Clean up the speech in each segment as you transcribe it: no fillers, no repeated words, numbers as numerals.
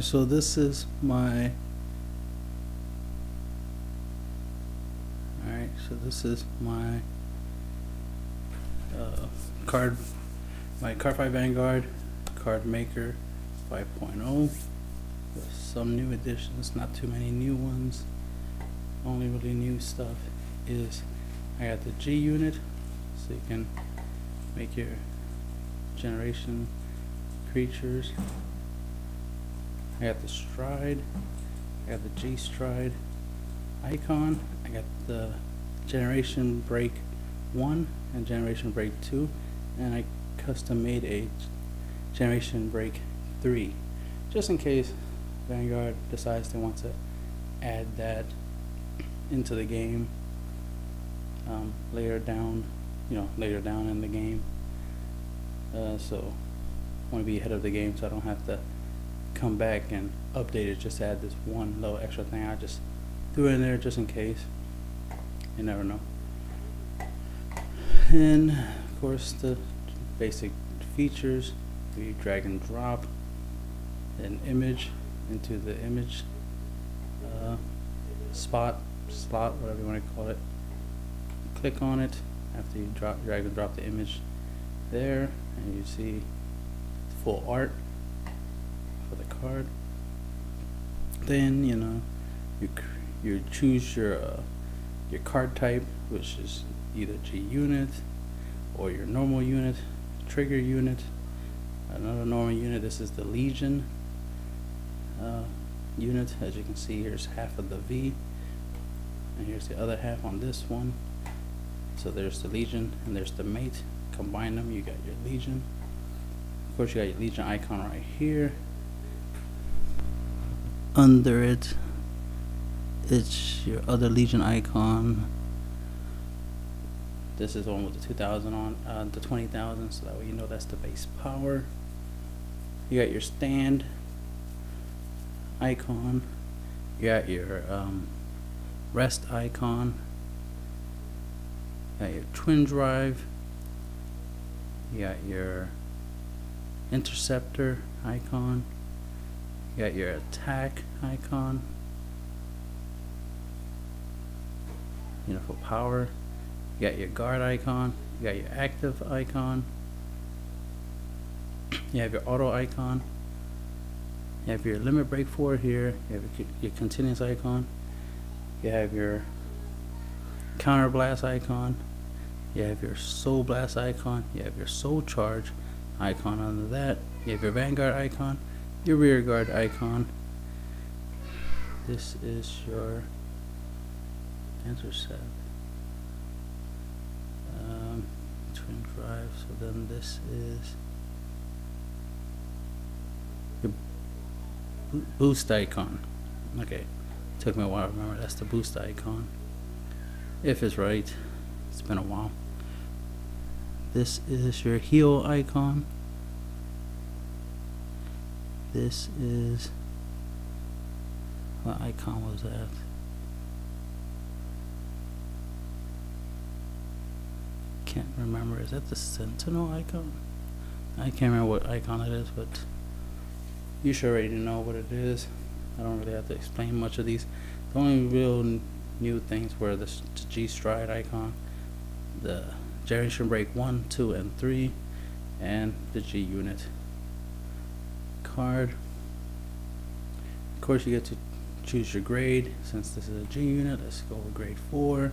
So this is my CardFight Vanguard card maker 5.0 with some new additions, not too many new ones. Only really new stuff is I got the G unit, so you can make your generation creatures. I got the stride, I got the G stride icon, I got the generation break 1 and generation break 2, and I custom made a generation break 3 just in case Vanguard decides they want to add that into the game later down in the game. So I want to be ahead of the game so I don't have to come back and update it just to add this one little extra thing. I just threw it in there just in case. You never know. And of course the basic features, we drag and drop an image into the image slot, whatever you want to call it. Click on it after you drag and drop the image there, and you see full art for the card. Then you choose your card type, which is either G unit or your normal unit, trigger unit, another normal unit. This is the Legion unit. As you can see, here's half of the V and here's the other half on this one. So there's the Legion and there's the mate. Combine them, you got your Legion. Of course, you got your Legion icon right here. Under it, it's your other Legion icon. This is the one with the 2,000 on, the 20,000, so that way you know that's the base power. You got your stand icon. You got your rest icon. You got your twin drive. You got your interceptor icon. You got your attack icon, for power. You got your guard icon. You got your active icon. You have your auto icon. You have your limit break 4 here. You have your continuous icon. You have your counter blast icon. You have your soul blast icon. You have your soul charge icon under that. You have your Vanguard icon, your rear guard icon. This is your intercept, twin drive. So then this is your boost icon. Okay, took me a while to remember that's the boost icon, if it's right. It's been a while. This is your heal icon. This is, what icon was that? Can't remember. Is that the Sentinel icon? I can't remember what icon it is, but you should already know what it is. I don't really have to explain much of these. The only real new things were the G stride icon, the generation break 1, 2, and 3, and the G unit card. Of course, you get to choose your grade. Since this is a G unit, let's go with grade 4.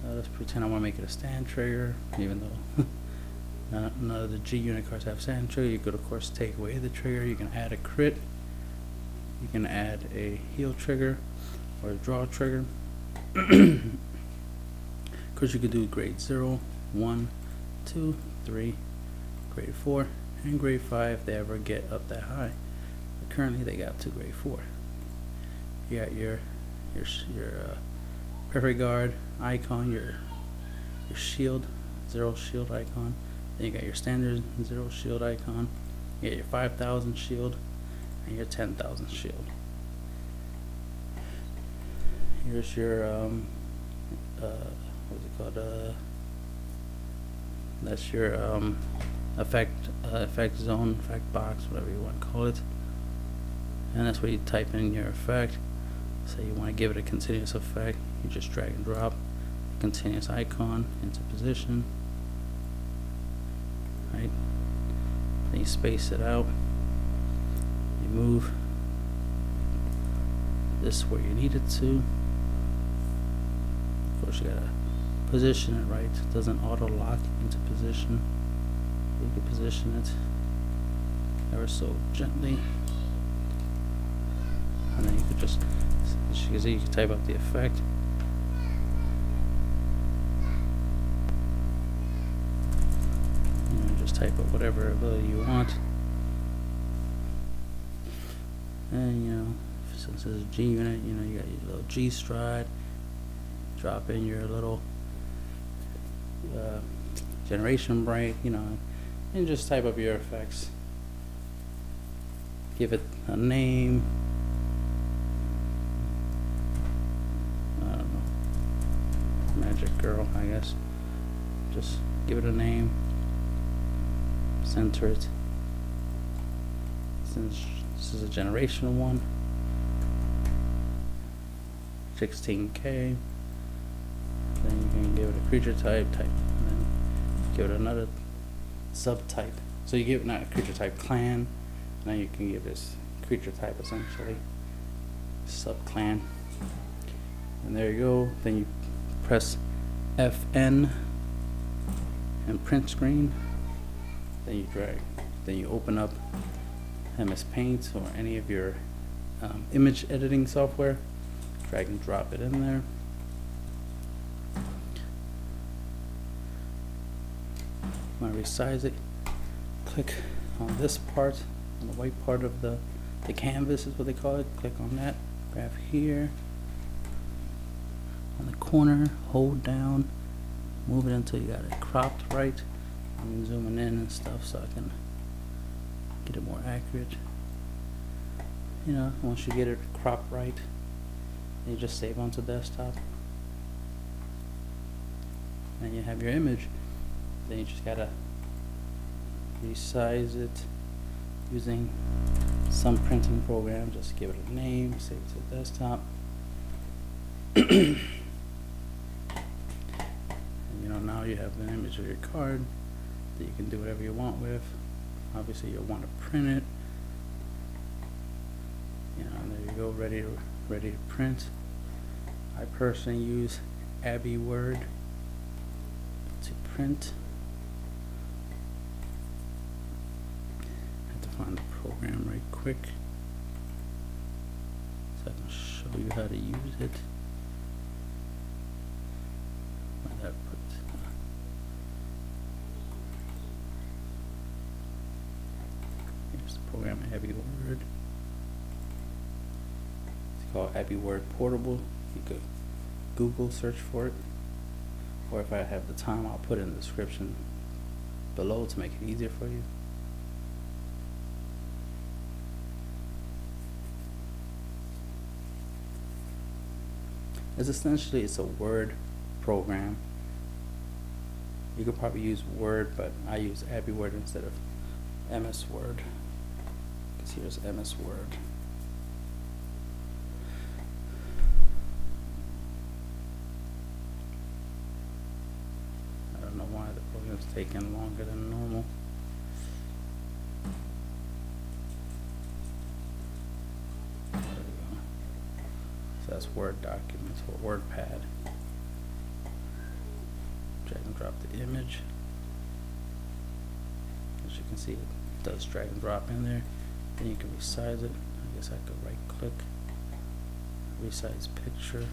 Let's pretend I want to make it a stand trigger, even though none of the G unit cards have stand trigger. You could of course take away the trigger. You can add a crit. You can add a heal trigger or a draw trigger. Of course, you could do grade 0, 1, 2, 3, grade 4, and grade 5 if they ever get up that high. But currently they got to grade 4. You got your perfect guard icon, your shield, 0 shield icon. Then you got your standard 0 shield icon. You got your 5,000 shield and your 10,000 shield. Here's your what's it called? That's your effect zone, effect box, whatever you want to call it. and that's where you type in your effect. Say you want to give it a continuous effect, you just drag and drop the continuous icon into position, right? Then you space it out, you move this where you need it to. Of course you gotta position it right, it doesn't auto lock into position. You can position it ever so gently, and then you could just, as you can see, you can type out the effect. Just type out whatever ability you want, and since it's a G unit, you got your little G stride. Drop in your little generation break, and just type up your effects. Give it a name. I don't know. Magic Girl, I guess. Just give it a name. Center it. Since this is a generational one. 16K. Then you can give it a creature type, and then give it another subtype. So you give it not a creature type clan, now you can give this creature type essentially subclan. And there you go. Then you press FN and print screen. Then you drag. Then you open up MS Paint or any of your image editing software. Drag and drop it in there. Want to resize it, click on this part, on the white part of the canvas is what they call it. Click on that, grab here on the corner, hold down, move it until you got it cropped right. I'm zooming in and stuff so I can get it more accurate. Once you get it cropped right, you just save onto desktop, and you have your image. Then you just gotta resize it using some printing program. Just give it a name, save it to the desktop. And now you have an image of your card that you can do whatever you want with. Obviously you'll want to print it. And there you go, ready to print. I personally use Abbey Word to print. Find the program right quick so I can show you how to use it. Here's the program, Abbey Word. It's called Abbey Word Portable. You could Google search for it, or if I have the time, I'll put it in the description below to make it easier for you. It's a Word program. You could probably use Word, but I use Abbey Word instead of MS Word. Because here's MS Word. I don't know why the program's taking longer than normal. That's Word documents or WordPad. Drag and drop the image. As you can see, it does drag and drop in there. Then you can resize it. I guess I could right click, resize picture.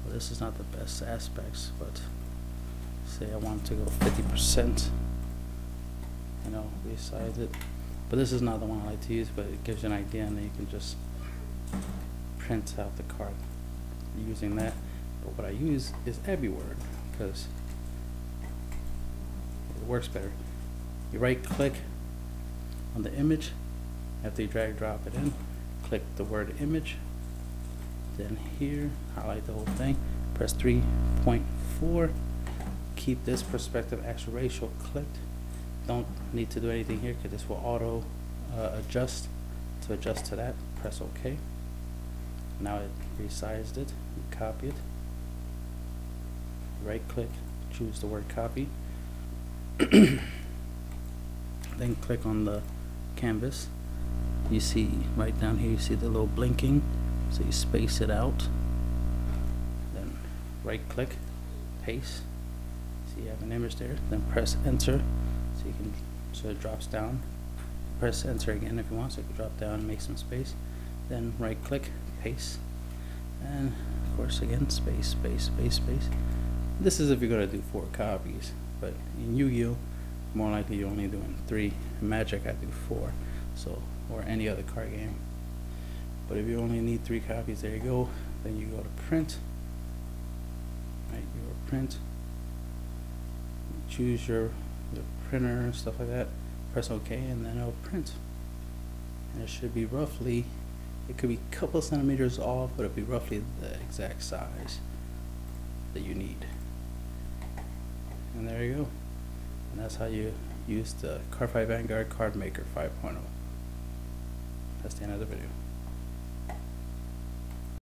Well, this is not the best aspects, but say I want to go 50%, resize it. But this is not the one I like to use, but it gives you an idea, and then you can just print out the card using that. But what I use is Abbey Word because it works better. You right click on the image after you drag drop it in, click the word image, then here highlight the whole thing, press 3.4, keep this perspective aspect ratio clicked. Don't need to do anything here because this will auto adjust. To adjust to that, press OK. Now it resized it. You copy it. Right click, choose the word copy. Then click on the canvas. You see right down here, you see the little blinking, so you space it out. Then right click, paste. See you have an image there. Then press enter, so it drops down. Press enter again if you want, so it can drop down and make some space. Then right click, paste, and of course again space, space, space, space. This is if you're gonna do 4 copies, but in Yu-Gi-Oh, more likely you're only doing 3. In Magic I do 4, so, or any other card game. But if you only need 3 copies, there you go. Then you go to print. Right, you go to print. Choose your printer and stuff like that. Press OK, and then it'll print. And it should be roughly, it could be a couple centimeters off, but it'll be roughly the exact size that you need. And there you go. And that's how you use the CardFight Vanguard Card Maker 5.0. That's the end of the video.